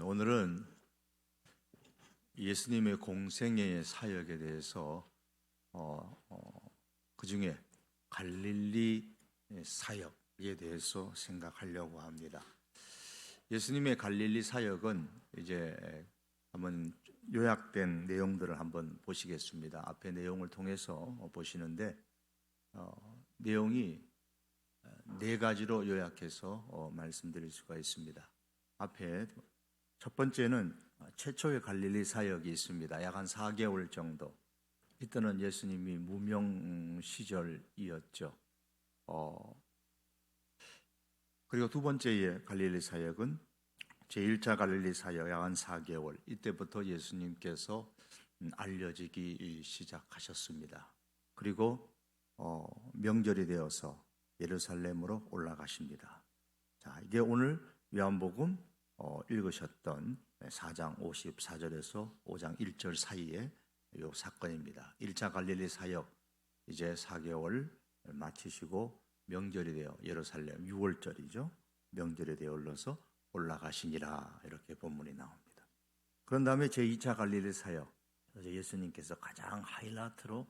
오늘은 예수님의 공생애의 사역에 대해서 그 중에 갈릴리 사역에 대해서 생각하려고 합니다. 예수님의 갈릴리 사역은 이제 한번 요약된 내용들을 한번 보시겠습니다. 앞에 내용을 통해서 보시는데 내용이 네 가지로 요약해서 말씀드릴 수가 있습니다. 앞에 첫 번째는 최초의 갈릴리 사역이 있습니다. 약 한 4개월 정도. 이때는 예수님이 무명 시절이었죠. 그리고 두 번째의 갈릴리 사역은 제1차 갈릴리 사역 약 한 4개월. 이때부터 예수님께서 알려지기 시작하셨습니다. 그리고 명절이 되어서 예루살렘으로 올라가십니다. 자, 이게 오늘 요한복음 읽으셨던 4장 54절에서 5장 1절 사이의 이 사건입니다. 1차 갈릴리 사역 이제 4개월 마치시고 명절이 되어 예루살렘 6월절이죠. 명절이 되어올라서 올라가시니라 이렇게 본문이 나옵니다. 그런 다음에 제2차 갈릴리 사역 예수님께서 가장 하이라이트로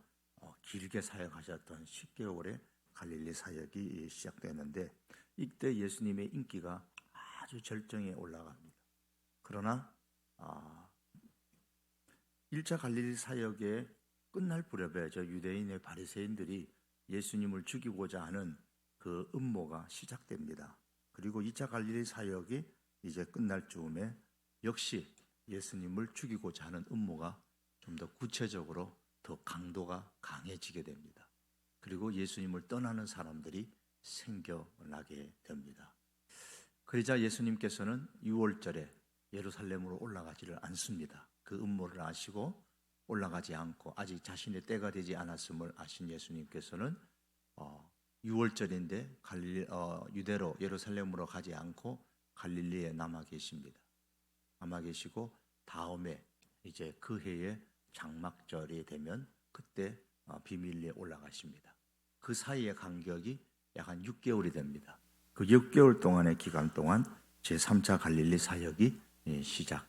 길게 사역하셨던 10개월의 갈릴리 사역이 시작되는데 이때 예수님의 인기가 아주 절정에 올라갑니다. 그러나 1차 갈릴리 사역의 끝날 무렵에 유대인의 바리새인들이 예수님을 죽이고자 하는 그 음모가 시작됩니다. 그리고 2차 갈릴리 사역이 이제 끝날 즈음에 역시 예수님을 죽이고자 하는 음모가 좀 더 구체적으로 더 강도가 강해지게 됩니다. 그리고 예수님을 떠나는 사람들이 생겨나게 됩니다. 그러자 예수님께서는 6월절에 예루살렘으로 올라가지를 않습니다. 그 음모를 아시고 올라가지 않고 아직 자신의 때가 되지 않았음을 아신 예수님께서는 6월절인데 유대로 예루살렘으로 가지 않고 갈릴리에 남아 계십니다. 남아 계시고 다음에 이제 그 해에 장막절이 되면 그때 비밀리에 올라가십니다. 그 사이의 간격이 약 한 6개월이 됩니다. 그 6개월 동안의 기간 동안 제3차 갈릴리 사역이 시작되는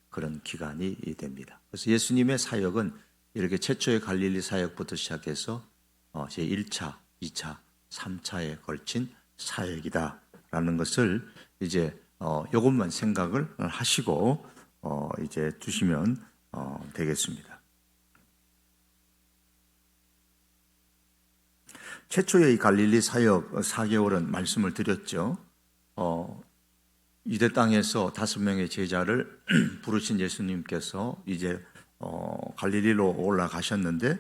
그런 기간이 됩니다. 그래서 예수님의 사역은 이렇게 최초의 갈릴리 사역부터 시작해서 제1차, 2차, 3차에 걸친 사역이다라는 것을 이제 이것만 생각을 하시고 이제 주시면 되겠습니다. 최초의 이 갈릴리 사역 4개월은 말씀을 드렸죠. 유대 땅에서 5명의 제자를 부르신 예수님께서 이제 갈릴리로 올라가셨는데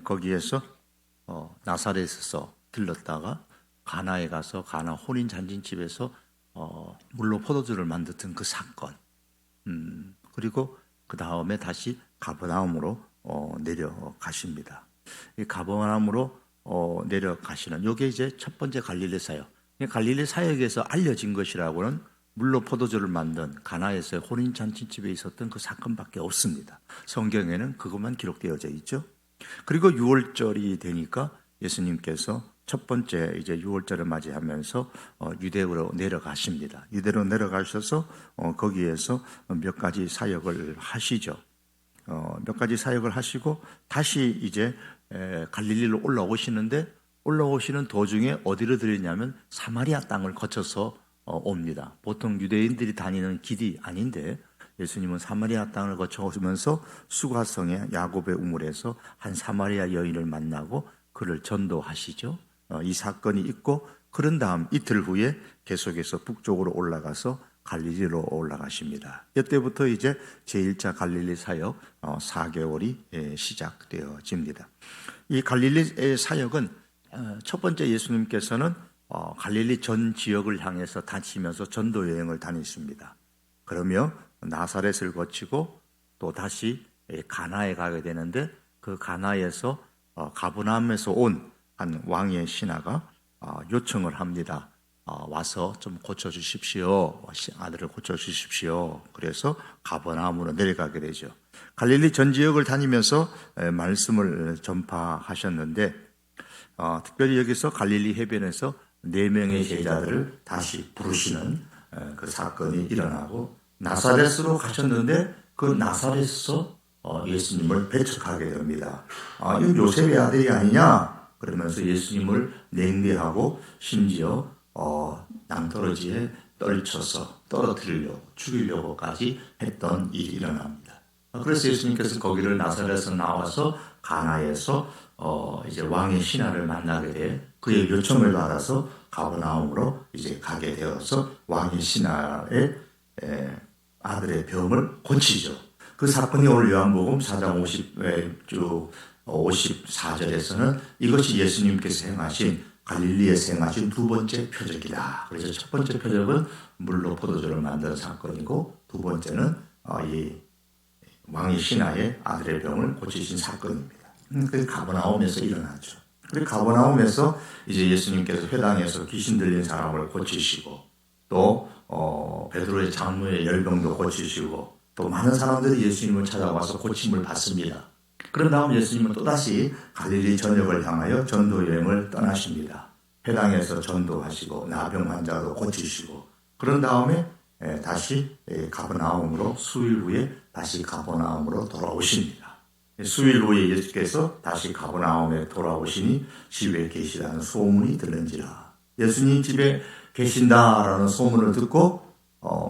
거기에서 나사렛에서 들렀다가 가나에 가서 가나 혼인 잔치집에서 물로 포도주를 만들던 그 사건, 그리고 그 다음에 다시 가버나움으로 내려가십니다. 이 가버나움으로 내려가시는 이게 이제 첫 번째 갈릴리 사역. 갈릴리 사역에서 알려진 것이라고는 물로 포도주를 만든 가나에서의 혼인 잔치집에 있었던 그 사건밖에 없습니다. 성경에는 그것만 기록되어져 있죠. 그리고 6월절이 되니까 예수님께서 첫 번째 이제 6월절을 맞이하면서 유대로 내려가십니다. 유대로 내려가셔서 거기에서 몇 가지 사역을 하시죠. 몇 가지 사역을 하시고 다시 이제 갈릴리로 올라오시는 도중에 어디로 들리냐면 사마리아 땅을 거쳐서 옵니다. 보통 유대인들이 다니는 길이 아닌데 예수님은 사마리아 땅을 거쳐오면서 수가성의 야곱의 우물에서 한 사마리아 여인을 만나고 그를 전도하시죠. 이 사건이 있고 그런 다음 이틀 후에 계속해서 북쪽으로 올라가서 갈릴리로 올라가십니다. 이때부터 이제 제1차 갈릴리 사역 4개월이 시작되어집니다. 이 갈릴리 사역은 첫 번째 예수님께서는 갈릴리 전 지역을 향해서 다니시면서 전도 여행을 다니십니다. 그러며 나사렛을 거치고 또 다시 가나에 가게 되는데 그 가나에서 가버나움에서 온 한 왕의 신하가 요청을 합니다. 와서 좀 고쳐주십시오. 아들을 고쳐주십시오. 그래서 가버나움으로 내려가게 되죠. 갈릴리 전 지역을 다니면서 말씀을 전파하셨는데 특별히 여기서 갈릴리 해변에서 4명의 제자들을 다시 부르시는 그 사건이 일어나고 나사렛으로 가셨는데 그 나사렛에서 예수님을 배척하게 됩니다. 이거 요셉의 아들이 아니냐? 그러면서 예수님을 냉대하고 심지어 낭떠러지에 떨쳐서 떨어뜨리려고 죽이려고까지 했던 일이 일어납니다. 그래서 예수님께서 거기를 나사렛에서 나와서 가나에서 이제 왕의 신하를 만나게 돼 그의 요청을 받아서 가버나움으로 이제 가게 되어서 왕의 신하의 아들의 병을 고치죠. 그 사건이 오늘 요한복음 4장 54절에서는 이것이 예수님께서 행하신 갈릴리에서 행하신 두 번째 표적이다. 그래서 첫 번째 표적은 물로 포도주를 만든 사건이고 두 번째는 이 왕의 신하의 아들의 병을 고치신 사건입니다. 그 가버나움에서 일어났죠. 그리고 가버나움에서 이제 예수님께서 회당에서 귀신 들린 사람을 고치시고 또 베드로의 장모의 열병도 고치시고 또 많은 사람들이 예수님을 찾아와서 고침을 받습니다. 그런 다음 예수님은 또다시 갈릴리 전역을 향하여 전도 여행을 떠나십니다. 회당에서 전도하시고 나병 환자도 고치시고 그런 다음에 다시 가버나움으로 수일 후에 다시 가버나움으로 돌아오십니다. 수일 후에 예수께서 다시 가버나움에 돌아오시니 집에 계시다는 소문이 들는지라. 예수님 집에 계신다라는 소문을 듣고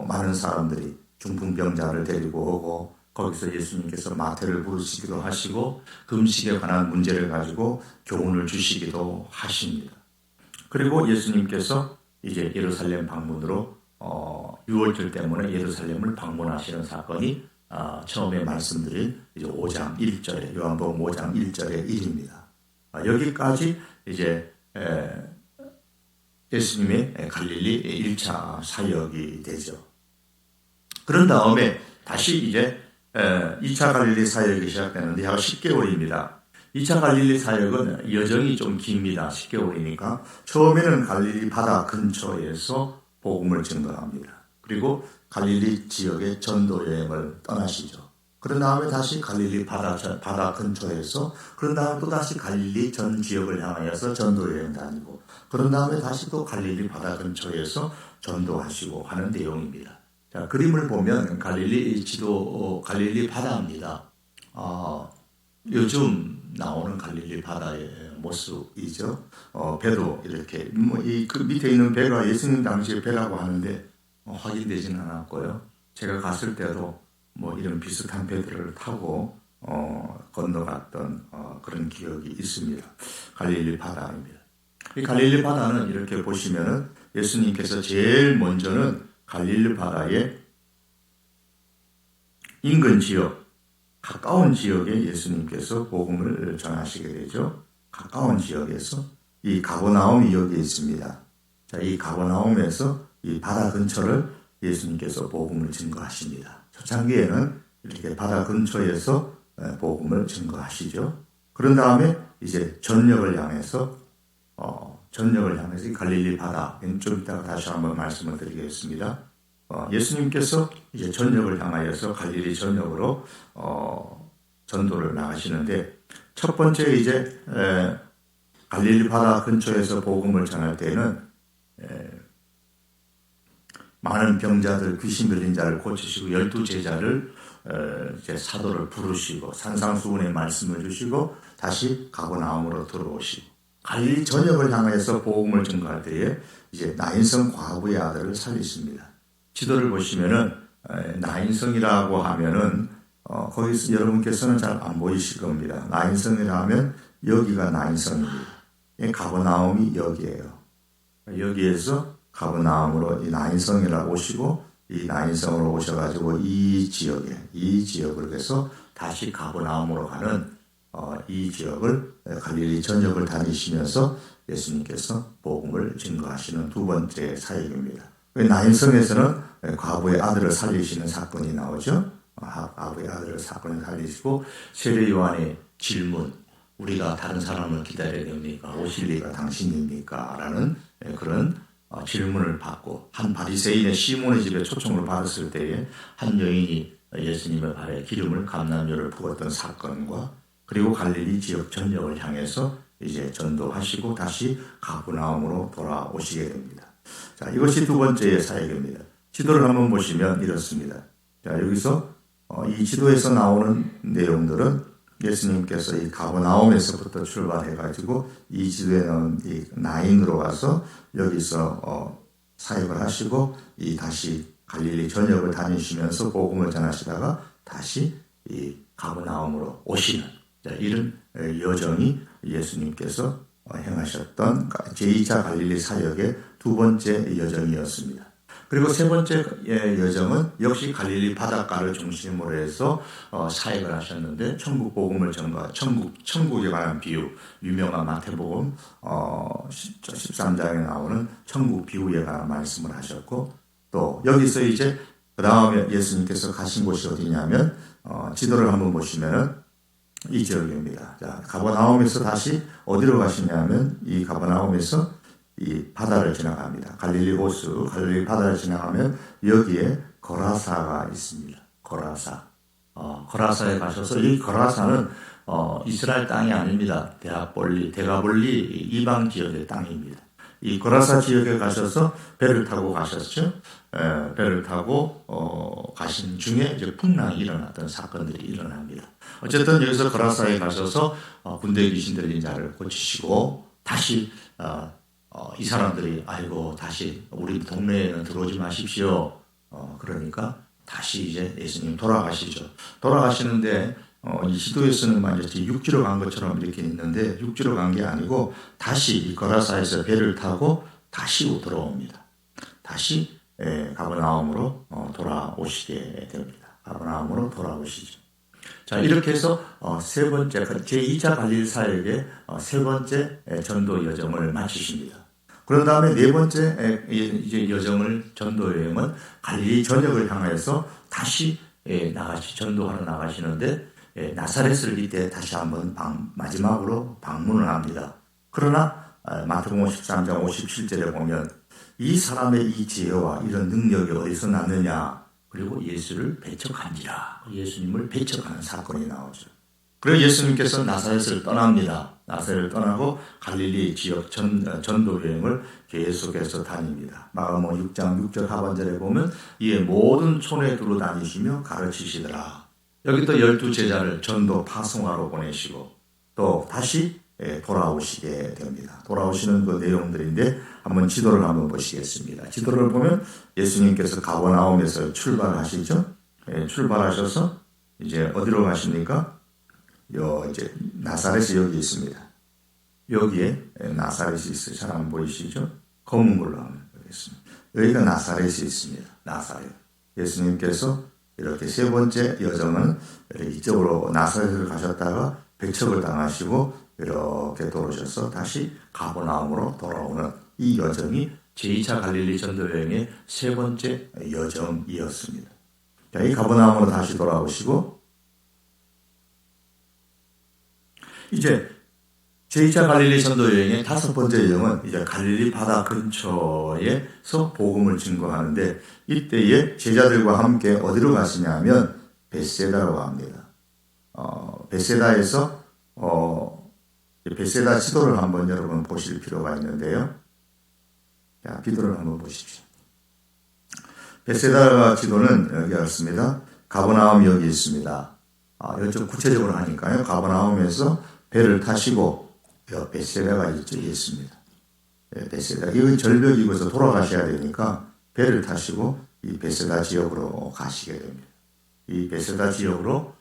많은 사람들이 중풍병자를 데리고 오고 거기서 예수님께서 마태를 부르시기도 하시고 금식에 관한 문제를 가지고 교훈을 주시기도 하십니다. 그리고 예수님께서 이제 예루살렘 방문으로 6월절 때문에 예루살렘을 방문하시는 사건이 처음에 말씀드린 이제 5장 1절에 요한복음 5장 1절의 일입니다. 여기까지 이제 예수님의 갈릴리 1차 사역이 되죠. 그런 다음에 다시 이제 2차 갈릴리 사역이 시작되는데 약 10개월입니다. 2차 갈릴리 사역은 여정이 좀 깁니다. 10개월이니까 처음에는 갈릴리 바다 근처에서 복음을 증거합니다. 그리고 갈릴리 지역의 전도 여행을 떠나시죠. 그런 다음에 다시 갈릴리 바다 근처에서 그런 다음에 또 다시 갈릴리 전 지역을 향하여서 전도 여행 다니고 그런 다음에 다시 또 갈릴리 바다 근처에서 전도하시고 하는 내용입니다. 자, 그림을 보면 갈릴리 갈릴리 바다입니다. 요즘 나오는 갈릴리 바다의 모습이죠. 배도 이렇게 그 밑에 있는 배가 예수님 당시의 배라고 하는데 확인되지는 않았고요. 제가 갔을 때도 이런 비슷한 배들을 타고 건너갔던 그런 기억이 있습니다. 갈릴리 바다입니다. 이 갈릴리 바다는 이렇게 보시면은 예수님께서 제일 먼저는 갈릴리 바다의 인근 지역, 가까운 지역에 예수님께서 복음을 전하시게 되죠. 가까운 지역에서 이 가버나움이 여기에 있습니다. 자, 이 가버나움에서 이 바다 근처를 예수님께서 복음을 증거하십니다. 초창기에는 이렇게 바다 근처에서 복음을 증거하시죠. 그런 다음에 이제 전역을 향해서 이 갈릴리 바다, 좀 이따가 다시 한번 말씀을 드리겠습니다. 예수님께서 이제 전역을 향하여서 갈릴리 전역으로 전도를 나가시는데 첫 번째 이제 갈릴리 바다 근처에서 복음을 전할 때는 많은 병자들, 귀신 들린 자를 고치시고 12제자를 이제 사도를 부르시고 산상수훈의 말씀을 주시고 다시 가버나움으로 들어오시고 갈릴리 전역을 향해서 복음을 전가할 때에 이제 나인성 과부의 아들을 살리십니다. 지도를 보시면은 나인성이라고 하면은 거기서 여러분께서는 잘 안 보이실 겁니다. 나인성이라 하면 여기가 나인성입니다. 가버나움이 여기예요. 여기에서 가버나움으로 이 나인성이라고 오시고 이 나인성으로 오셔가지고 이 지역을 해서 다시 가버나움으로 가는 이 지역을 갈릴리 전역을 다니시면서 예수님께서 복음을 증거하시는 두 번째 사역입니다. 나인성에서는 과부의 아들을 살리시는 사건이 나오죠. 과부의 아들을 사건을 살리시고 세례 요한의 질문, 우리가 다른 사람을 기다려야 됩니까? 오실 리가 당신입니까? 라는 그런 질문을 받고 한 바리새인의 시몬의 집에 초청을 받았을 때에 한 여인이 예수님의 발에 기름을 감람유를 부었던 사건과 그리고 갈릴리 지역 전역을 향해서 이제 전도하시고 다시 가버나움으로 돌아오시게 됩니다. 자, 이것이 두 번째 사역입니다. 지도를 한번 보시면 이렇습니다. 자, 여기서 이 지도에서 나오는 내용들은 예수님께서 이 가버나움에서부터 출발해가지고 이 지도에 나온 이 나인으로 가서 여기서 사역을 하시고 이 다시 갈릴리 전역을 다니시면서 복음을 전하시다가 다시 이 가버나움으로 오시는 이런 여정이 예수님께서 행하셨던 제2차 갈릴리 사역의 두 번째 여정이었습니다. 그리고 세 번째 여정은 역시 갈릴리 바닷가를 중심으로 해서 사역을 하셨는데 천국 복음을 전가 천국에 관한 비유, 유명한 마태복음 13장에 나오는 천국 비유에 관한 말씀을 하셨고, 또 여기서 이제 그 다음에 예수님께서 가신 곳이 어디냐면 지도를 한번 보시면은 이 지역입니다. 자, 가버나움에서 다시 어디로 가시냐면 이 가버나움에서 이 바다를 지나갑니다. 갈릴리 호수, 갈릴리 바다를 지나가면 여기에 거라사가 있습니다. 거라사. 거라사에 가셔서 이 거라사는 이스라엘 땅이 아닙니다. 대가볼리 이방 지역의 땅입니다. 이 거라사 지역에 가셔서 배를 타고 가셨죠. 배를 타고 가신 중에 이제 풍랑이 일어났던 사건들이 일어납니다. 어쨌든 여기서 거라사에 가셔서 군대 귀신 들린 자를 고치시고 다시 이 사람들이 아이고 다시 우리 동네에는 들어오지 마십시오. 그러니까 다시 이제 예수님 돌아가시죠. 돌아가시는데 이 시도에서는 마치 육지로 간 것처럼 이렇게 있는데 육지로 간 게 아니고 다시 이 거라사에서 배를 타고 다시 돌아옵니다. 다시 가버나움으로 돌아오시게 됩니다. 가버나움으로 돌아오시죠. 자, 이렇게 해서 세 번째 제2차 갈릴리 사역의 세 번째 전도 여정을 마치십니다. 그런 다음에 네 번째 이제 전도 여행은 갈릴리 전역을 향해서 다시 전도하러 나가시는데 나사렛을 이때 다시 한번 마지막으로 방문을 합니다. 그러나 마태복음 13장 57절에 보면 이 사람의 이 지혜와 이런 능력이 어디서 났느냐, 그리고 예수를 배척한지라, 예수님을 배척하는 사건이 나오죠. 그래서 예수님께서 나사렛을 떠납니다. 나사렛을 떠나고 갈릴리 지역 전도 여행을 계속해서 다닙니다. 마가복음 6장 6절 하반절에 보면 이에 모든 촌에 두루 다니시며 가르치시더라. 여기 또 12제자를 전도 파송하러 보내시고 또 다시 돌아오시게 됩니다. 돌아오시는 그 내용들인데 한번 지도를 한번 보시겠습니다. 지도를 보면 예수님께서 가버나움에서 출발하시죠. 출발하셔서 이제 어디로 가십니까? 이제 나사렛이 여기 있습니다. 여기에 나사렛이 있어요. 잘 안 보이시죠? 검은 걸로 하면 되겠습니다. 여기가 나사렛이 있습니다. 나사렛. 예수님께서 이렇게 세 번째 여정은 이쪽으로 나사렛을 가셨다가 배척을 당하시고 이렇게 돌아오셔서 다시 가버나움으로 돌아오는 이 여정이 제2차 갈릴리 전도 여행의 세 번째 여정이었습니다. 자, 이 가버나움으로 다시 돌아오시고 이제 제2차 갈릴리 전도 여행의 다섯 번째 여정은 이제 갈릴리 바다 근처에서 복음을 증거하는데 이때에 제자들과 함께 어디로 가시냐면 벳세다로 갑니다. 벳세다에서 벳세다 지도를 한번 여러분 보실 필요가 있는데요. 자, 지도를 한번 보십시오. 벳세다 지도는 여기 있습니다. 가버나움 여기 있습니다. 이쪽 구체적으로 하니까요. 가버나움에서 배를 타시고 벳세다가 있습니다. 벳세다 이건 절벽이고서 돌아가셔야 되니까 배를 타시고 이 벳세다 지역으로 가시게 됩니다. 이 벳세다 지역으로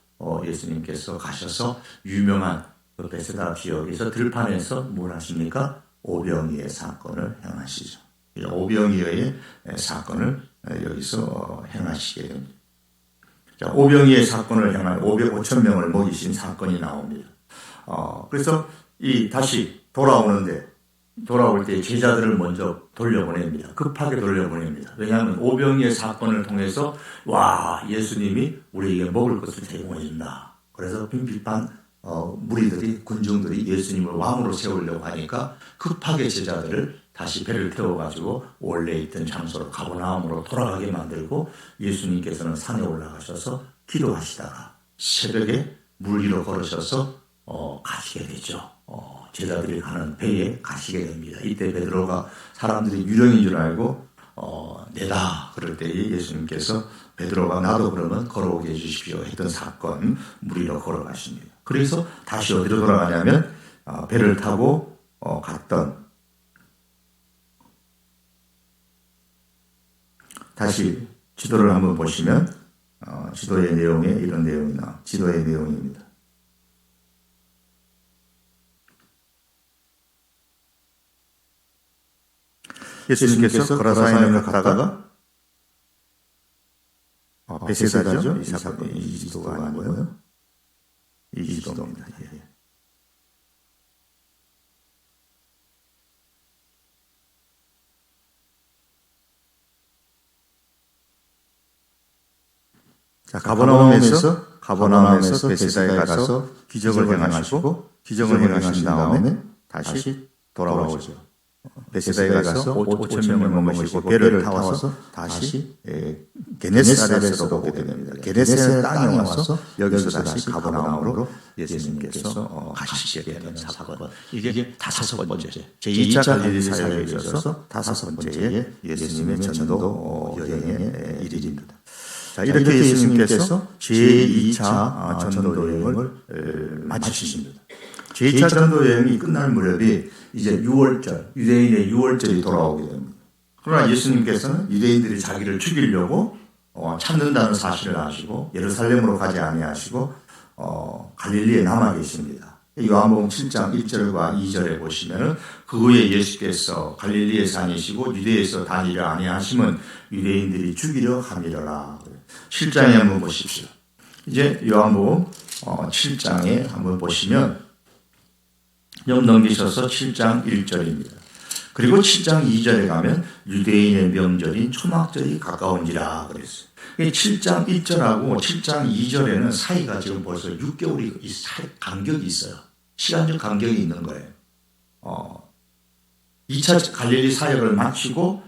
예수님께서 가셔서 유명한 그 벳세다 지역에서 들판에서 뭘 하십니까? 오병이의 사건을 행하시죠. 오병이의 사건을 여기서 행하시게 됩니다. 자, 오병이의 사건을 행한 500명, 5,000명을 먹이신 사건이 나옵니다. 그래서 다시 돌아올 때 제자들을 먼저 돌려보냅니다. 급하게 돌려보냅니다. 왜냐하면 오병이의 사건을 통해서 예수님이 우리에게 먹을 것을 제공해준다. 그래서 빈필한 무리들이 군중들이 예수님을 왕으로 세우려고 하니까 급하게 제자들을 다시 배를 태워가지고 원래 있던 장소로 가버나움으로 돌아가게 만들고 예수님께서는 산에 올라가셔서 기도하시다가 새벽에 물 위로 걸으셔서 가시게 되죠. 제자들이 가는 배에 가시게 됩니다. 이때 베드로가 사람들이 유령인 줄 알고 내다 그럴 때 예수님께서 베드로가 나도 그러면 걸어오게 해주십시오 했던 사건 무리로 걸어가십니다. 그래서 다시 어디로 돌아가냐면 배를 타고 갔던, 다시 지도를 한번 보시면 지도의 내용에 이런 내용이 지도의 내용입니다. 예수님께서 거라사인을 갔다가 베세다죠. 이 사건이 이 지도가 아니고요. 이 지도입니다. 예. 자, 가버나움에서 베세다에 가서 기적을 행하시고 기적을 행하신 다음에 다시 돌아오죠. 베세다에 가서 5천 명을 머무시고 배를 타와서 다시 게네사렛으로 오게 됩니다. 게네사렛 땅에 와서 여기서 다시 가버나움으로 예수님께서 가시게 되는 사건. 이게 다섯 번째 제2차 갈릴리 사역에 있어서 다섯 번째의 예수님의 전도 여행의 일입니다. 자, 이렇게 예수님께서 제2차 전도 여행을 마치십니다. 제2차 전도 여행이 끝날 무렵이 이제 6월절, 유대인의 6월절이 돌아오게 됩니다. 그러나 예수님께서는 유대인들이 자기를 죽이려고 찾는다는 사실을 아시고 예루살렘으로 가지 아니하시고 갈릴리에 남아 계십니다. 요한복음 7장 1절과 2절에 보시면 그 후에 예수께서 갈릴리에 다니시고 유대에서 다니려 아니하심은 유대인들이 죽이려 함이로라. 7장에 한번 보십시오. 이제 요한복음 7장에 한번 보시면 좀 넘기셔서 7장 1절입니다. 그리고 7장 2절에 가면 유대인의 명절인 초막절이 가까운지라 그랬어요. 7장 1절하고 7장 2절에는 사이가 지금 벌써 6개월이 간격이 있어요. 시간적 간격이 있는 거예요. 2차 갈릴리 사역을 마치고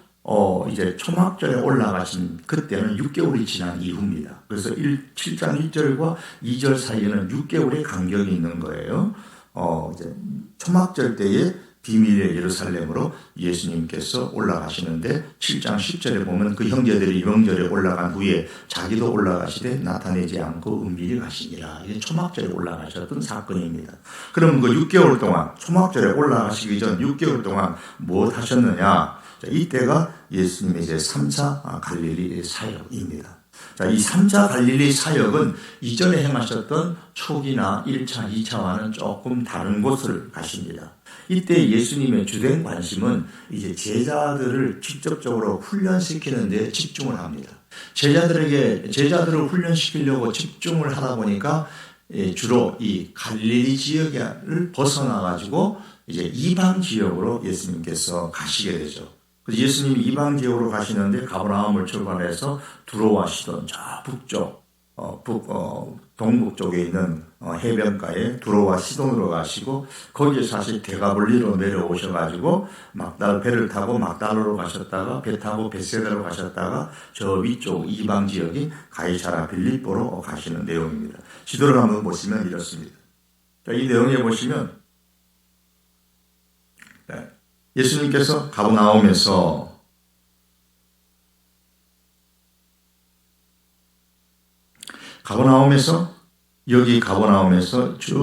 이제 초막절에 올라가신 그때는 6개월이 지난 이후입니다. 그래서 7장 1절과 2절 사이에는 6개월의 간격이 있는 거예요. 이제 초막절 때에 비밀의 예루살렘으로 예수님께서 올라가시는데 7장 10절에 보면 그 형제들이 명절에 올라간 후에 자기도 올라가시되 나타내지 않고 은밀히 가시니라. 이게 초막절에 올라가셨던 사건입니다. 그럼 그 6개월 동안 초막절에 올라가시기 전 6개월 동안 무엇 하셨느냐? 자, 이때가 예수님의 이제 3차 갈릴리 사역입니다. 자, 이 3차 갈릴리 사역은 이전에 행하셨던 초기나 1차, 2차와는 조금 다른 곳을 가십니다. 이때 예수님의 주된 관심은 이제 제자들을 직접적으로 훈련시키는 데 집중을 합니다. 제자들을 훈련시키려고 집중을 하다 보니까 주로 이 갈릴리 지역을 벗어나가지고 이제 이방 지역으로 예수님께서 가시게 되죠. 그래서 예수님이 이방 지역으로 가시는데 가버나움을 출발해서 두로와 시돈 저 북쪽, 동북 쪽에 있는 해변가에 두로와 시돈으로 가시고 거기에 사실 데가볼리로 내려오셔가지고 배를 타고 막달로로 가셨다가 배 타고 베세다로 가셨다가 저 위쪽 이방 지역이 가이사라 빌립보로 가시는 내용입니다. 지도를 한번 보시면 이렇습니다. 이 내용에 보시면 예수님께서 가버나움에서 여기 가버나움에서 저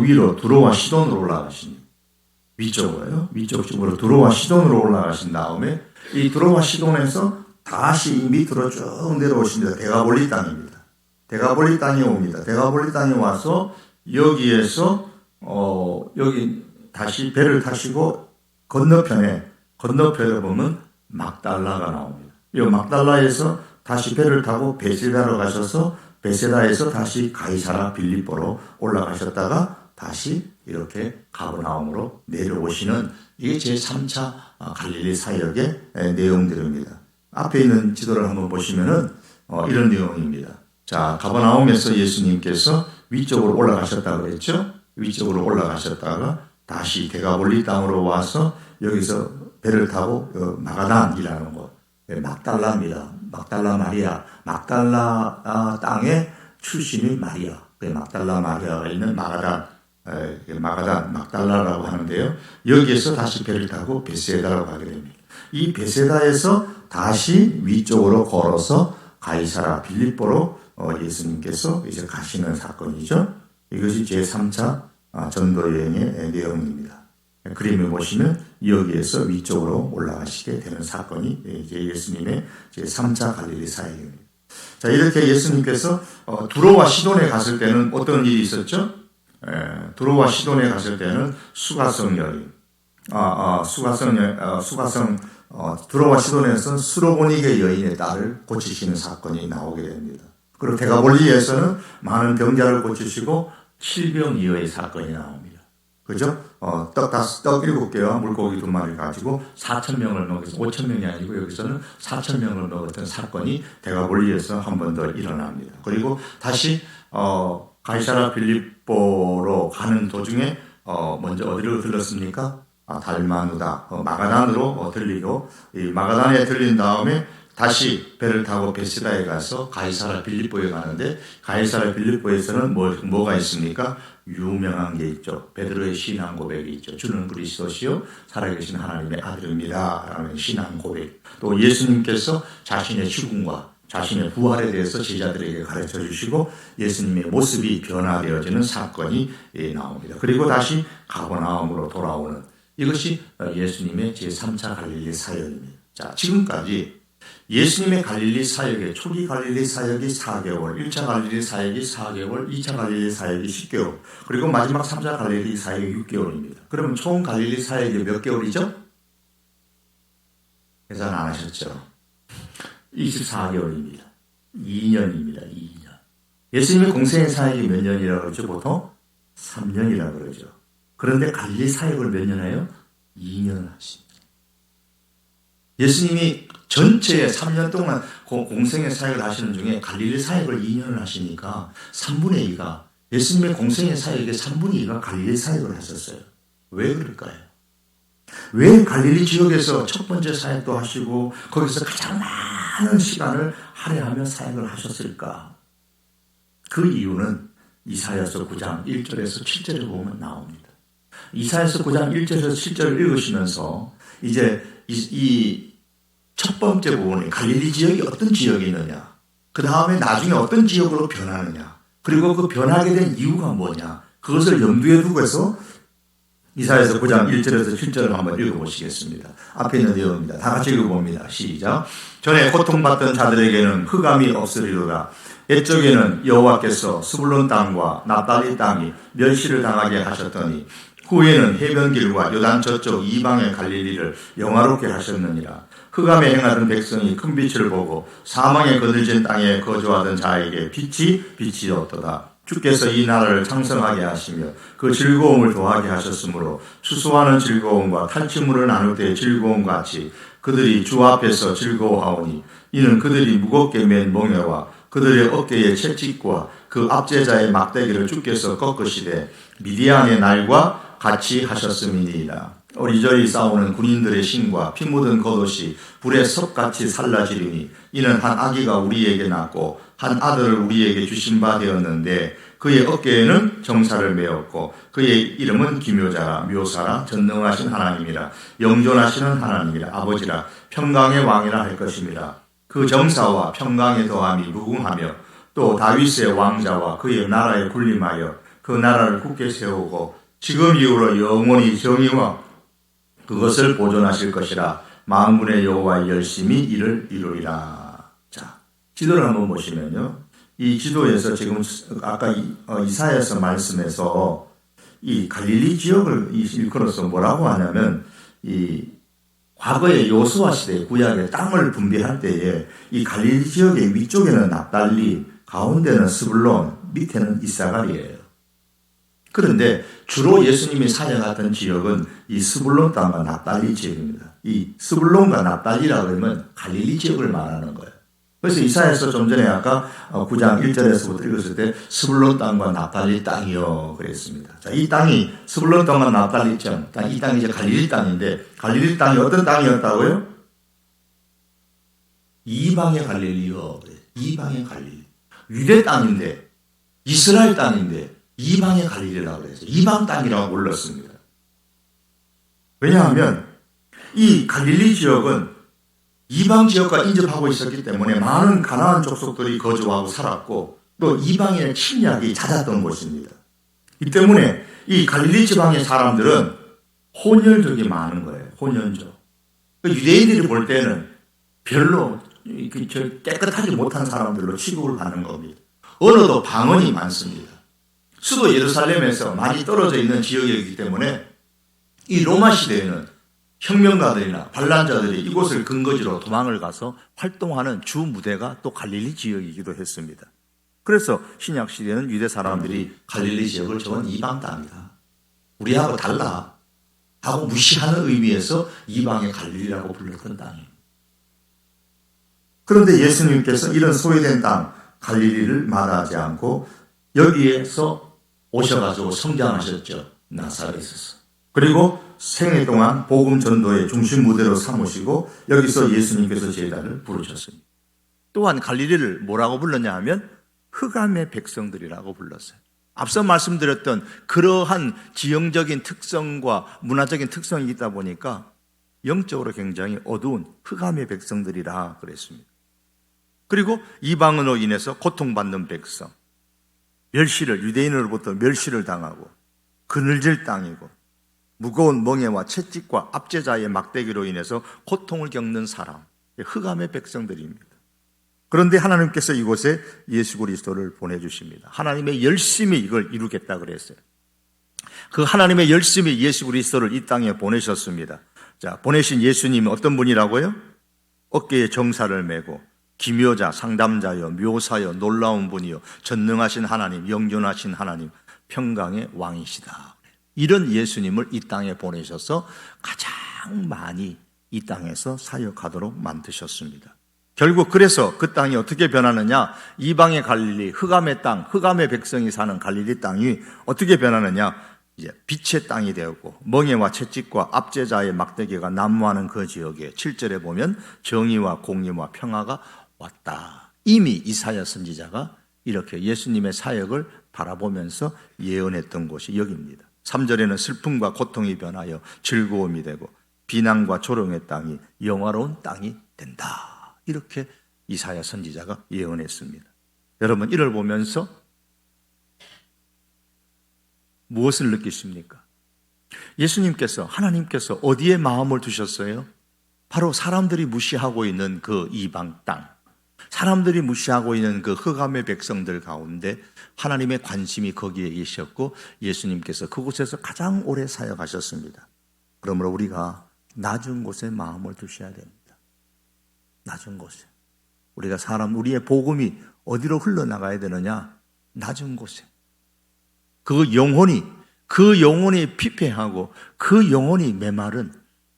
위로 두로와 시돈으로 올라가십니다. 위쪽으로요. 위쪽으로 두로와 시돈으로 올라가신 다음에 이 두로와 시돈에서 다시 밑으로 쭉 내려오십니다. 데가볼리 땅입니다. 데가볼리 땅에 옵니다. 데가볼리 땅에 와서 여기에서 여기 다시 배를 타시고 건너편에 보면 막달라가 나옵니다. 이 막달라에서 다시 배를 타고 베세다로 가셔서 베세다에서 다시 가이사라 빌립보로 올라가셨다가 다시 이렇게 가버나움으로 내려오시는 이게 제3차 갈릴리 사역의 내용들입니다. 앞에 있는 지도를 한번 보시면은 이런 내용입니다. 자, 가버나움에서 예수님께서 위쪽으로 올라가셨다고 그랬죠? 위쪽으로 올라가셨다가 다시 데가볼리 땅으로 와서 여기서 배를 타고 마가단이라는 곳, 막달라입니다. 막달라 마리아, 막달라 땅의 출신이 마리아, 막달라 마리아가 있는 마가단 막달라라고 하는데요. 여기에서 다시 배를 타고 베세다라고 가게 됩니다. 이 베세다에서 다시 위쪽으로 걸어서 가이사라 빌립보로 예수님께서 이제 가시는 사건이죠. 이것이 제3차 전도 여행의 내용입니다. 그림을 보시면 여기에서 위쪽으로 올라가시게 되는 사건이 이제 예수님의 제3차 갈릴리 사역입니다. 자, 이렇게 예수님께서 두로와 시돈에 갔을 때는 어떤 일이 있었죠? 두로와 시돈에 갔을 때는 수가성여인, 두로와 시돈에서는 수로보니게 여인의 딸을 고치시는 사건이 나오게 됩니다. 그리고 데가볼리에서는 많은 병자를 고치시고 칠병이어의 사건이 나옵니다. 그죠? 떡 7개와 물고기 2마리 가지고 4,000명을 먹여서 5,000명이 아니고 여기서는 4,000명을 먹었던 사건이 데가볼리에서 한 번 더 일어납니다. 그리고 다시 가이사라 빌립보로 가는 도중에 먼저 어디로 들렀습니까? 달마누다, 마가단으로 들리고, 이 마가단에 들린 다음에 다시 배를 타고 베세다에 가서 가이사라 빌립보에 가는데, 가이사라 빌립보에서는 뭐가 있습니까? 유명한 게 있죠. 베드로의 신앙 고백이 있죠. 주는 그리스도시요 살아계신 하나님의 아들입니다 라는 신앙 고백. 또 예수님께서 자신의 죽음과 자신의 부활에 대해서 제자들에게 가르쳐 주시고 예수님의 모습이 변화되어지는 사건이 나옵니다. 그리고 다시 가버나움으로 돌아오는, 이것이 예수님의 제3차 갈릴리 사역입니다. 자, 지금까지 예수님의 갈릴리 사역의 초기 갈릴리 사역이 4개월, 1차 갈릴리 사역이 4개월, 2차 갈릴리 사역이 10개월, 그리고 마지막 3차 갈릴리 사역이 6개월입니다. 그러면 총 갈릴리 사역이 몇 개월이죠? 계산 안 하셨죠? 24개월입니다. 2년입니다. 2년. 예수님의 공생의 사역이 몇 년이라고 그러죠? 보통 3년이라고 그러죠. 그런데 갈릴리 사역을 몇 년 해요? 2년을 하십니다. 예수님이 전체에 3년 동안 공생의 사역을 하시는 중에 갈릴리 사역을 2년을 하시니까 3분의 2가, 예수님의 공생의 사역의 3분의 2가 갈릴리 사역을 하셨어요. 왜 그럴까요? 왜 갈릴리 지역에서 첫 번째 사역도 하시고 거기서 가장 많은 시간을 할애하며 사역을 하셨을까? 그 이유는 이사야서 9장 1절에서 7절을 보면 나옵니다. 이사야서 9장 1절에서 7절을 읽으시면서 이제 이 첫 번째 부분이 갈릴리 지역이 어떤 지역이 있느냐, 그 다음에 나중에 어떤 지역으로 변하느냐, 그리고 그 변하게 된 이유가 뭐냐, 그것을 염두에 두고 해서 이사야서 9장 1절에서 7절을 한번 읽어보시겠습니다. 앞에 있는 내용입니다. 다 같이 읽어봅니다. 시작. 전에 고통받던 자들에게는 흑암이 없으리로다. 옛적에는 여호와께서 스불론 땅과 납달리 땅이 멸시를 당하게 하셨더니 후에는 해변길과 요단 저쪽 이방의 갈릴리를 영화롭게 하셨느니라. 흑암에 행하던 백성이 큰 빛을 보고 사망에 거들진 땅에 거주하던 자에게 빛이 없도다. 주께서 이 나라를 창성하게 하시며 그 즐거움을 더하게 하셨으므로 추수하는 즐거움과 탈취물을 나눌 때의 즐거움 같이 그들이 주 앞에서 즐거워하오니 이는 그들이 무겁게 맨 멍에와 그들의 어깨에 채찍과 그 압제자의 막대기를 주께서 꺾으시되 미디안의 날과 같이 하셨음이니이다. 어리저리 싸우는 군인들의 신과 피 묻은 겉옷이 불에 섭같이 살라지리니 이는 한 아기가 우리에게 낳고 한 아들을 우리에게 주신 바 되었는데 그의 어깨에는 정사를 메었고 그의 이름은 기묘자라 묘사라 전능하신 하나님이라 영존하시는 하나님이라 아버지라 평강의 왕이라 할 것입니다. 그 정사와 평강의 더함이 무궁하며 또 다윗의 왕자와 그의 나라에 군림하여 그 나라를 굳게 세우고 지금 이후로 영원히 정의와 그것을 보존하실 것이라 만군의 여호와의 열심히 이를 이루리라. 자, 지도를 한번 보시면요. 이 지도에서 지금 아까 이사야서 말씀에서 이 갈릴리 지역을 일컬어서 뭐라고 하냐면 이 과거의 요수아 시대 구약의 땅을 분배할 때에 이 갈릴리 지역의 위쪽에는 납달리, 가운데는 스불론, 밑에는 이사갈이에요. 그런데 주로 예수님이 사역하던 지역은 이 스불론 땅과 납달리 지역입니다. 이 스불론과 납달리라고 하면 갈릴리 지역을 말하는 거예요. 그래서 이사야서 좀 전에 아까 9장 1절에서부터 읽었을 때 스불론 땅과 납달리 땅이요 그랬습니다. 자, 이 땅이 스불론 땅과 납달리 땅, 이 땅이 이제 갈릴리 땅인데 갈릴리 땅이 어떤 땅이었다고요? 이방의 갈릴리요. 이방의 갈릴리. 유대 땅인데 이스라엘 땅인데 이방의 갈릴리라고 그랬어요. 이방 땅이라고 불렀습니다. 왜냐하면 이 갈릴리 지역은 이방 지역과 인접하고 있었기 때문에 많은 가나안 족속들이 거주하고 살았고 또 이방인의 침략이 잦았던 곳입니다. 이 때문에 이 갈릴리 지방의 사람들은 혼혈족이 많은 거예요. 혼혈족. 유대인들이 볼 때는 별로 깨끗하지 못한 사람들로 취급을 받는 겁니다. 언어도 방언이 많습니다. 수도 예루살렘에서 많이 떨어져 있는 지역이기 때문에 이 로마 시대에는 혁명가들이나 반란자들이 이곳을 근거지로 도망을 가서 활동하는 주 무대가 또 갈릴리 지역이기도 했습니다. 그래서 신약 시대는 유대 사람들이 갈릴리 지역을 저건 이방 땅이다, 우리하고 달라 하고 무시하는 의미에서 이방의 갈릴리라고 불렀던 땅이에요. 그런데 예수님께서 이런 소외된 땅 갈릴리를 말하지 않고 여기에서 오셔가지고 성장하셨죠. 나사렛에서. 그리고 생애 동안 복음 전도의 중심 무대로 삼으시고 여기서 예수님께서 제자를 부르셨습니다. 또한 갈릴리를 뭐라고 불렀냐 하면 흑암의 백성들이라고 불렀어요. 앞서 말씀드렸던 그러한 지형적인 특성과 문화적인 특성이 있다 보니까 영적으로 굉장히 어두운 흑암의 백성들이라 그랬습니다. 그리고 이방인으로 인해서 고통받는 백성, 멸시를, 유대인으로부터 멸시를 당하고 그늘질 땅이고 무거운 멍에와 채찍과 압제자의 막대기로 인해서 고통을 겪는 사람, 흑암의 백성들입니다. 그런데 하나님께서 이곳에 예수 그리스도를 보내주십니다. 하나님의 열심히 이걸 이루겠다 그랬어요. 그 하나님의 열심히 예수 그리스도를 이 땅에 보내셨습니다. 자, 보내신 예수님은 어떤 분이라고요? 어깨에 정사를 메고 기묘자, 상담자여, 묘사여, 놀라운 분이요, 전능하신 하나님, 영존하신 하나님, 평강의 왕이시다. 이런 예수님을 이 땅에 보내셔서 가장 많이 이 땅에서 사역하도록 만드셨습니다. 결국 그래서 그 땅이 어떻게 변하느냐? 이방의 갈릴리, 흑암의 땅, 흑암의 백성이 사는 갈릴리 땅이 어떻게 변하느냐? 이제 빛의 땅이 되었고 멍에와 채찍과 압제자의 막대기가 난무하는 그 지역에 7절에 보면 정의와 공의와 평화가 왔다. 이미 이사야 선지자가 이렇게 예수님의 사역을 바라보면서 예언했던 곳이 여기입니다. 3절에는 슬픔과 고통이 변하여 즐거움이 되고 비난과 조롱의 땅이 영화로운 땅이 된다. 이렇게 이사야 선지자가 예언했습니다. 여러분 이를 보면서 무엇을 느끼십니까? 예수님께서, 하나님께서 어디에 마음을 두셨어요? 바로 사람들이 무시하고 있는 그 이방 땅, 사람들이 무시하고 있는 그 흑암의 백성들 가운데 하나님의 관심이 거기에 계셨고 예수님께서 그곳에서 가장 오래 사역하셨습니다. 그러므로 우리가 낮은 곳에 마음을 두셔야 됩니다. 낮은 곳에. 우리가 우리의 복음이 어디로 흘러나가야 되느냐? 낮은 곳에. 그 영혼이 피폐하고 그 영혼이 메마른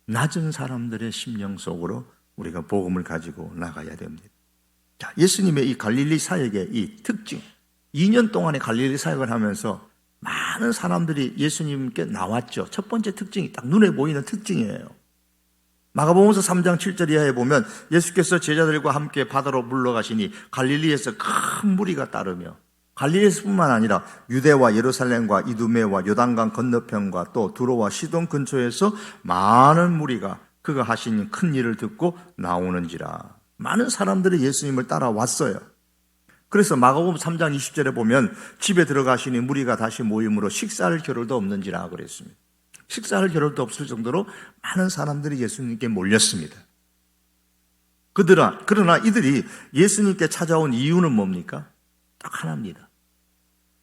낮은 사람들의 심령 속으로 우리가 복음을 가지고 나가야 됩니다. 자, 예수님의 이 갈릴리 사역의 이 특징, 2년 동안의 갈릴리 사역을 하면서 많은 사람들이 예수님께 나왔죠. 첫 번째 특징이 딱 눈에 보이는 특징이에요. 마가복음서 3장 7절 이하에 보면 예수께서 제자들과 함께 바다로 물러가시니 갈릴리에서 큰 무리가 따르며 갈릴리에서뿐만 아니라 유대와 예루살렘과 이두메와 요단강 건너편과 또 두로와 시돈 근처에서 많은 무리가 그가 하신 큰 일을 듣고 나오는지라. 많은 사람들이 예수님을 따라왔어요. 그래서 마가복음 3장 20절에 보면 집에 들어가시니 무리가 다시 모임으로 식사할 겨를도 없는지라 그랬습니다. 식사할 겨를도 없을 정도로 많은 사람들이 예수님께 몰렸습니다. 그러나 이들이 예수님께 찾아온 이유는 뭡니까? 딱 하나입니다.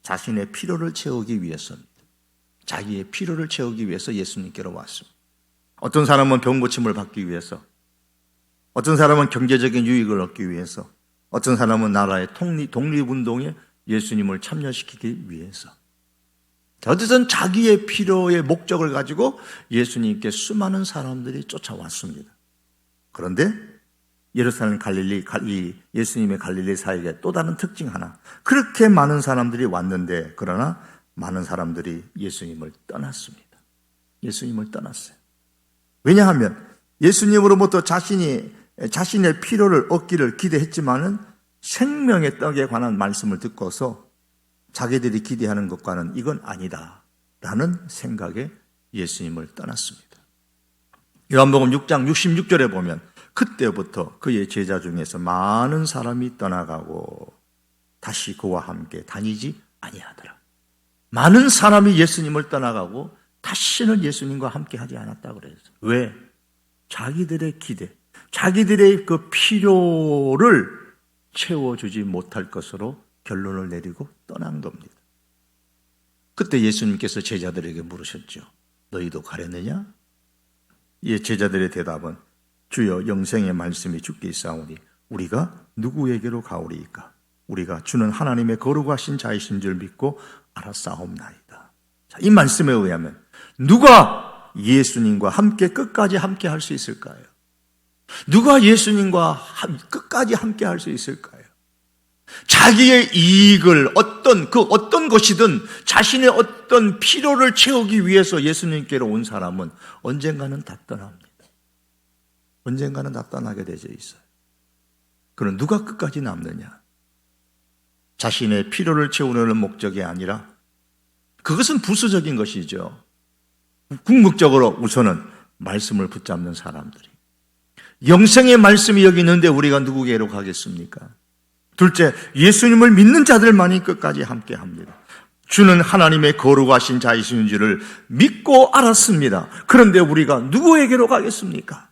자신의 필요를 채우기 위해서입니다. 자기의 필요를 채우기 위해서 예수님께로 왔습니다. 어떤 사람은 병고침을 받기 위해서, 어떤 사람은 경제적인 유익을 얻기 위해서, 어떤 사람은 나라의 독립운동에 예수님을 참여시키기 위해서. 어쨌든 자기의 필요의 목적을 가지고 예수님께 수많은 사람들이 쫓아왔습니다. 그런데 예루살렘 예수님의 갈릴리 사역의 또 다른 특징 하나, 그렇게 많은 사람들이 왔는데 그러나 많은 사람들이 예수님을 떠났습니다. 예수님을 떠났어요. 왜냐하면 예수님으로부터 자신의 필요를 얻기를 기대했지만은 생명의 떡에 관한 말씀을 듣고서 자기들이 기대하는 것과는 이건 아니다 라는 생각에 예수님을 떠났습니다. 요한복음 6장 66절에 보면 그때부터 그의 제자 중에서 많은 사람이 떠나가고 다시 그와 함께 다니지 아니하더라. 많은 사람이 예수님을 떠나가고 다시는 예수님과 함께 하지 않았다 그랬어요. 왜? 자기들의 기대, 자기들의 그 필요를 채워주지 못할 것으로 결론을 내리고 떠난 겁니다. 그때 예수님께서 제자들에게 물으셨죠. 너희도 가려느냐? 이 제자들의 대답은 주여 영생의 말씀이 주께 있사오니 우리가 누구에게로 가오리이까? 우리가 주는 하나님의 거룩하신 자이신 줄 믿고 알았사옵나이다. 자, 이 말씀에 의하면 누가 예수님과 함께 끝까지 함께 할 수 있을까요? 누가 예수님과 끝까지 함께 할 수 있을까요? 자기의 이익을 어떤 것이든 자신의 어떤 필요를 채우기 위해서 예수님께로 온 사람은 언젠가는 다 떠납니다. 언젠가는 다 떠나게 되어 있어요. 그럼 누가 끝까지 남느냐? 자신의 필요를 채우는 목적이 아니라 그것은 부수적인 것이죠. 궁극적으로 우선은 말씀을 붙잡는 사람들이. 영생의 말씀이 여기 있는데 우리가 누구에게로 가겠습니까? 둘째, 예수님을 믿는 자들만이 끝까지 함께 합니다. 주는 하나님의 거룩하신 자이신 줄을 믿고 알았습니다. 그런데 우리가 누구에게로 가겠습니까?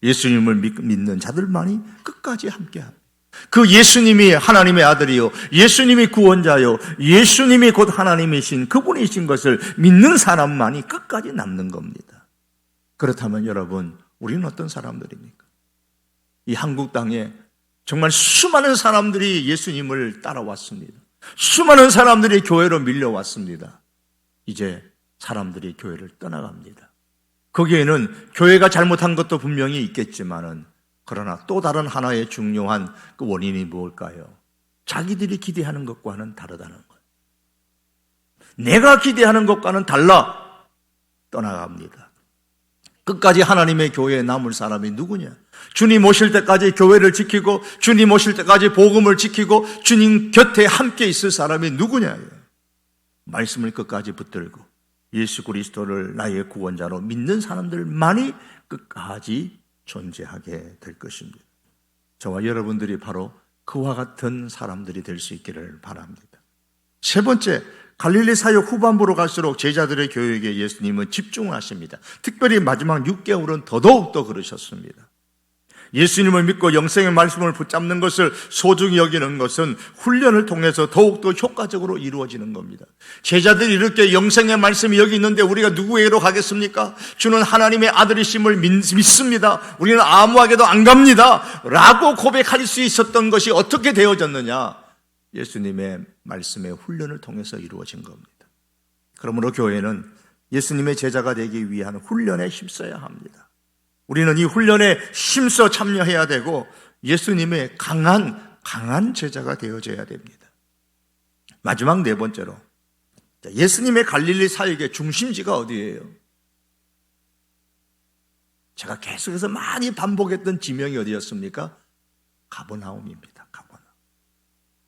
예수님을 믿는 자들만이 끝까지 함께 합니다. 그 예수님이 하나님의 아들이요, 예수님이 구원자요, 예수님이 곧 하나님이신 그분이신 것을 믿는 사람만이 끝까지 남는 겁니다. 그렇다면 여러분, 우리는 어떤 사람들입니까? 이 한국 땅에 정말 수많은 사람들이 예수님을 따라왔습니다. 수많은 사람들이 교회로 밀려왔습니다. 이제 사람들이 교회를 떠나갑니다. 거기에는 교회가 잘못한 것도 분명히 있겠지만은 그러나 또 다른 하나의 중요한 그 원인이 무엇일까요? 자기들이 기대하는 것과는 다르다는 거예요. 내가 기대하는 것과는 달라 떠나갑니다. 끝까지 하나님의 교회에 남을 사람이 누구냐? 주님 오실 때까지 교회를 지키고 주님 오실 때까지 복음을 지키고 주님 곁에 함께 있을 사람이 누구냐? 말씀을 끝까지 붙들고 예수 그리스도를 나의 구원자로 믿는 사람들만이 끝까지 존재하게 될 것입니다. 저와 여러분들이 바로 그와 같은 사람들이 될 수 있기를 바랍니다. 세 번째, 갈릴리 사역 후반부로 갈수록 제자들의 교육에 예수님은 집중하십니다. 특별히 마지막 6개월은 더더욱 그러셨습니다. 예수님을 믿고 영생의 말씀을 붙잡는 것을 소중히 여기는 것은 훈련을 통해서 더욱더 효과적으로 이루어지는 겁니다. 제자들이 이렇게 영생의 말씀이 여기 있는데 우리가 누구에게로 가겠습니까? 주는 하나님의 아들이심을 믿습니다. 우리는 아무에게도 안 갑니다. 라고 고백할 수 있었던 것이 어떻게 되어졌느냐? 예수님의 말씀의 훈련을 통해서 이루어진 겁니다. 그러므로 교회는 예수님의 제자가 되기 위한 훈련에 힘써야 합니다. 우리는 이 훈련에 힘써 참여해야 되고 예수님의 강한 제자가 되어져야 됩니다. 마지막 네 번째로, 예수님의 갈릴리 사역의 중심지가 어디예요? 제가 계속해서 많이 반복했던 지명이 어디였습니까? 가버나움입니다. 가버나움.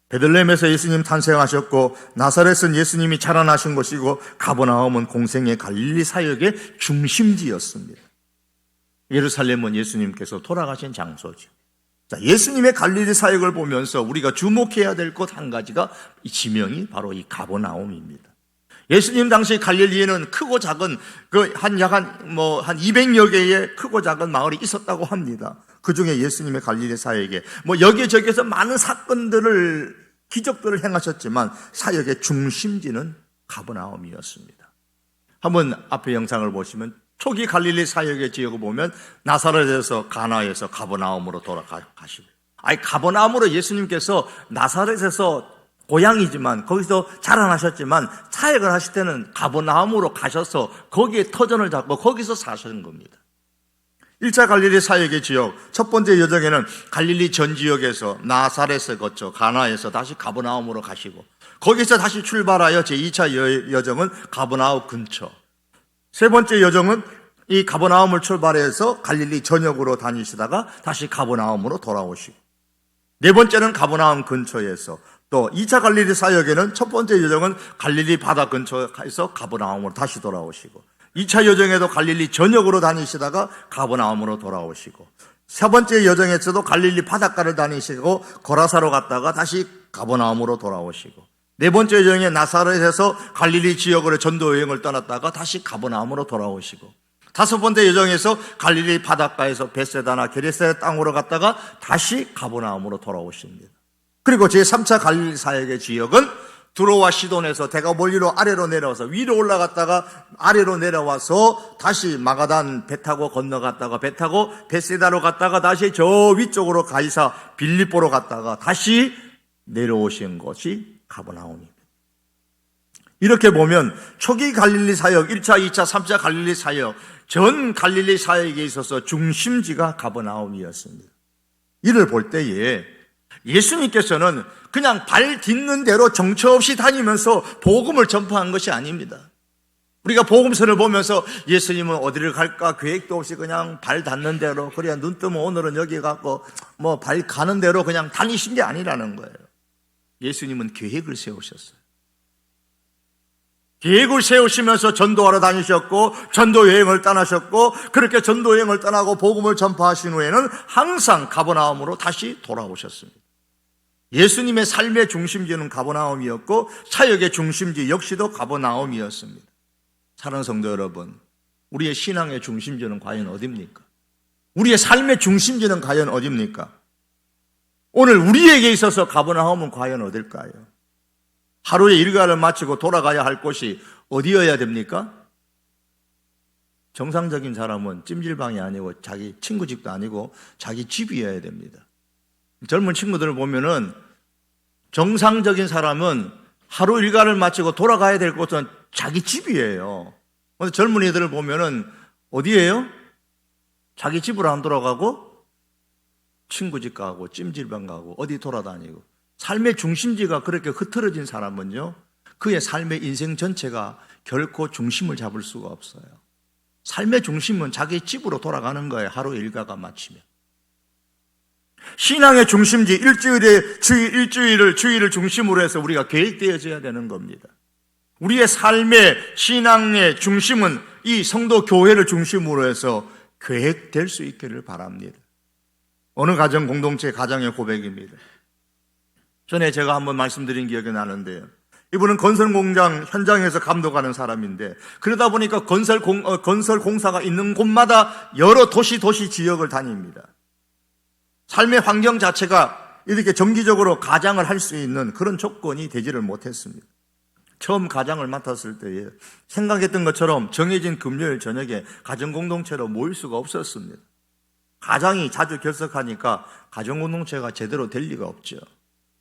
베들레헴에서 예수님 탄생하셨고 나사렛은 예수님이 자라나신 곳이고 가버나움은 공생의 갈릴리 사역의 중심지였습니다. 예루살렘은 예수님께서 돌아가신 장소죠. 자, 예수님의 갈릴리 사역을 보면서 우리가 주목해야 될 것 한 가지가 이 지명이 바로 이 가버나움입니다. 예수님 당시 갈릴리에는 크고 작은 한 200여 개의 크고 작은 마을이 있었다고 합니다. 그 중에 예수님의 갈릴리 사역에 여기저기에서 많은 기적들을 행하셨지만 사역의 중심지는 가버나움이었습니다. 한번 앞에 영상을 보시면 초기 갈릴리 사역의 지역을 보면 나사렛에서 가나에서 가버나움으로 돌아가시고, 가버나움으로 예수님께서 나사렛에서 고향이지만 거기서 자라나셨지만 사역을 하실 때는 가버나움으로 가셔서 거기에 터전을 잡고 거기서 사시는 겁니다. 1차 갈릴리 사역의 지역, 첫 번째 여정에는 갈릴리 전 지역에서 나사렛을 거쳐 가나에서 다시 가버나움으로 가시고 거기서 다시 출발하여 제2차 여정은 가버나움 근처, 세 번째 여정은 이 가버나움을 출발해서 갈릴리 전역으로 다니시다가 다시 가버나움으로 돌아오시고, 네 번째는 가버나움 근처에서 또 2차 갈릴리 사역에는 첫 번째 여정은 갈릴리 바다 근처에서 가버나움으로 다시 돌아오시고, 2차 여정에도 갈릴리 전역으로 다니시다가 가버나움으로 돌아오시고, 세 번째 여정에서도 갈릴리 바닷가를 다니시고 거라사로 갔다가 다시 가버나움으로 돌아오시고, 네 번째 여정에 나사렛에서 갈릴리 지역으로 전도 여행을 떠났다가 다시 가버나움으로 돌아오시고, 다섯 번째 여정에서 갈릴리 바닷가에서 베세다나 게네사렛 땅으로 갔다가 다시 가버나움으로 돌아오십니다. 그리고 제3차 갈릴리 사역의 지역은 두로와 시돈에서 대가볼리로 아래로 내려와서 위로 올라갔다가 아래로 내려와서 다시 마가단 배 타고 건너갔다가 배 타고 베세다로 갔다가 다시 저 위쪽으로 가이사 빌립보로 갔다가 다시 내려오신 것이 가버나움입니다. 이렇게 보면 초기 갈릴리 사역 1차, 2차, 3차 갈릴리 사역, 전 갈릴리 사역에 있어서 중심지가 가버나움이었습니다. 이를 볼 때에 예수님께서는 그냥 발 딛는 대로 정처 없이 다니면서 복음을 전파한 것이 아닙니다. 우리가 복음서를 보면서 예수님은 어디를 갈까 계획도 없이 그냥 발 닿는 대로, 그래야 눈 뜨면 오늘은 여기 가고 뭐 발 가는 대로 그냥 다니신 게 아니라는 거예요. 예수님은 계획을 세우셨어요. 계획을 세우시면서 전도하러 다니셨고 전도 여행을 떠나셨고, 그렇게 전도 여행을 떠나고 복음을 전파하신 후에는 항상 가버나움으로 다시 돌아오셨습니다. 예수님의 삶의 중심지는 가버나움이었고 사역의 중심지 역시도 가버나움이었습니다. 사랑하는 성도 여러분, 우리의 신앙의 중심지는 과연 어디입니까? 우리의 삶의 중심지는 과연 어디입니까? 오늘 우리에게 있어서 가버나움은 과연 어딜까요? 하루의 일과를 마치고 돌아가야 할 곳이 어디여야 됩니까? 정상적인 사람은 찜질방이 아니고 자기 친구 집도 아니고 자기 집이어야 됩니다. 젊은 친구들을 보면은 정상적인 사람은 하루 일과를 마치고 돌아가야 될 곳은 자기 집이에요. 그래서 젊은이들을 보면은 어디예요? 자기 집으로 안 돌아가고 친구 집 가고 찜질방 가고 어디 돌아다니고. 삶의 중심지가 그렇게 흐트러진 사람은요, 그의 삶의 인생 전체가 결코 중심을 잡을 수가 없어요. 삶의 중심은 자기 집으로 돌아가는 거예요. 하루 일과가 마치면. 신앙의 중심지, 주일을 중심으로 해서 우리가 계획되어져야 되는 겁니다. 우리의 삶의 신앙의 중심은 이 성도 교회를 중심으로 해서 계획될 수 있기를 바랍니다. 어느 가정 공동체 가정의 고백입니다. 전에 제가 한번 말씀드린 기억이 나는데요. 이분은 건설 공장 현장에서 감독하는 사람인데, 그러다 보니까 건설 공사가 있는 곳마다 여러 도시 지역을 다닙니다. 삶의 환경 자체가 이렇게 정기적으로 가장을 할 수 있는 그런 조건이 되지를 못했습니다. 처음 가장을 맡았을 때에 생각했던 것처럼 정해진 금요일 저녁에 가정공동체로 모일 수가 없었습니다. 가장이 자주 결석하니까 가정공동체가 제대로 될 리가 없죠.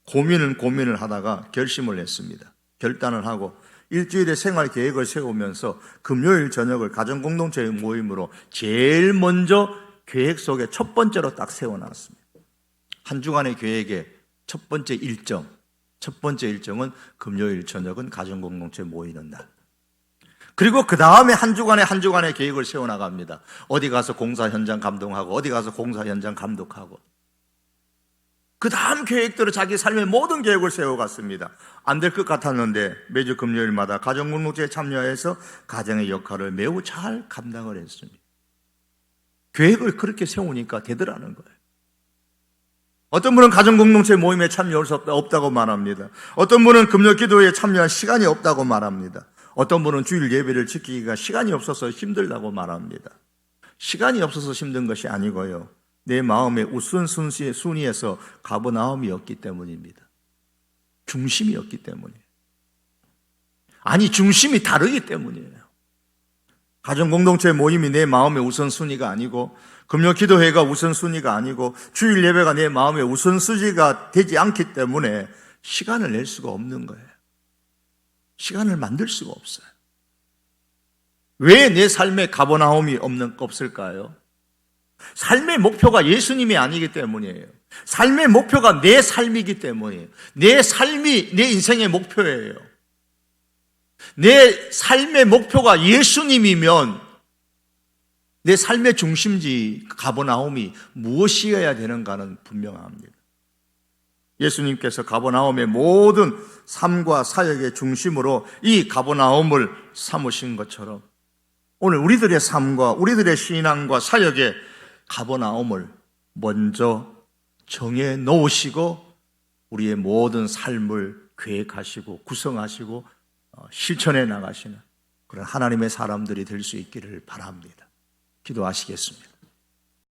고민을 하다가 결심을 했습니다. 결단을 하고 일주일의 생활 계획을 세우면서 금요일 저녁을 가정공동체의 모임으로 제일 먼저 계획 속에 첫 번째로 딱 세워놨습니다. 한 주간의 계획의 첫 번째 일정은 금요일 저녁은 가정공동체 모이는 날. 그리고 그 다음에 한 주간의 계획을 세워나갑니다. 어디 가서 공사 현장 감독하고 어디 가서 공사 현장 감독하고, 그 다음 계획대로 자기 삶의 모든 계획을 세워갔습니다. 안 될 것 같았는데 매주 금요일마다 가정공동체에 참여해서 가정의 역할을 매우 잘 감당을 했습니다. 계획을 그렇게 세우니까 되더라는 거예요. 어떤 분은 가정공동체 모임에 참여할 수 없다고 말합니다. 어떤 분은 금요기도에 참여할 시간이 없다고 말합니다. 어떤 분은 주일 예배를 지키기가 시간이 없어서 힘들다고 말합니다. 시간이 없어서 힘든 것이 아니고요, 내 마음의 우선순위에서 가버나움이었기 때문입니다. 중심이었기 때문이에요. 아니, 중심이 다르기 때문이에요. 가정공동체 모임이 내 마음의 우선순위가 아니고, 금요기도회가 우선순위가 아니고, 주일 예배가 내 마음의 우선순위가 되지 않기 때문에 시간을 낼 수가 없는 거예요. 시간을 만들 수가 없어요. 왜 내 삶에 가버나움이 없을까요? 삶의 목표가 예수님이 아니기 때문이에요. 삶의 목표가 내 삶이기 때문이에요. 내 삶이 내 인생의 목표예요. 내 삶의 목표가 예수님이면 내 삶의 중심지 가버나움이 무엇이어야 되는가는 분명합니다. 예수님께서 가버나움의 모든 삶과 사역의 중심으로 이 가버나움을 삼으신 것처럼 오늘 우리들의 삶과 우리들의 신앙과 사역의 가버나움을 먼저 정해 놓으시고 우리의 모든 삶을 계획하시고 구성하시고 실천해 나가시는 그런 하나님의 사람들이 될 수 있기를 바랍니다. 기도하시겠습니다.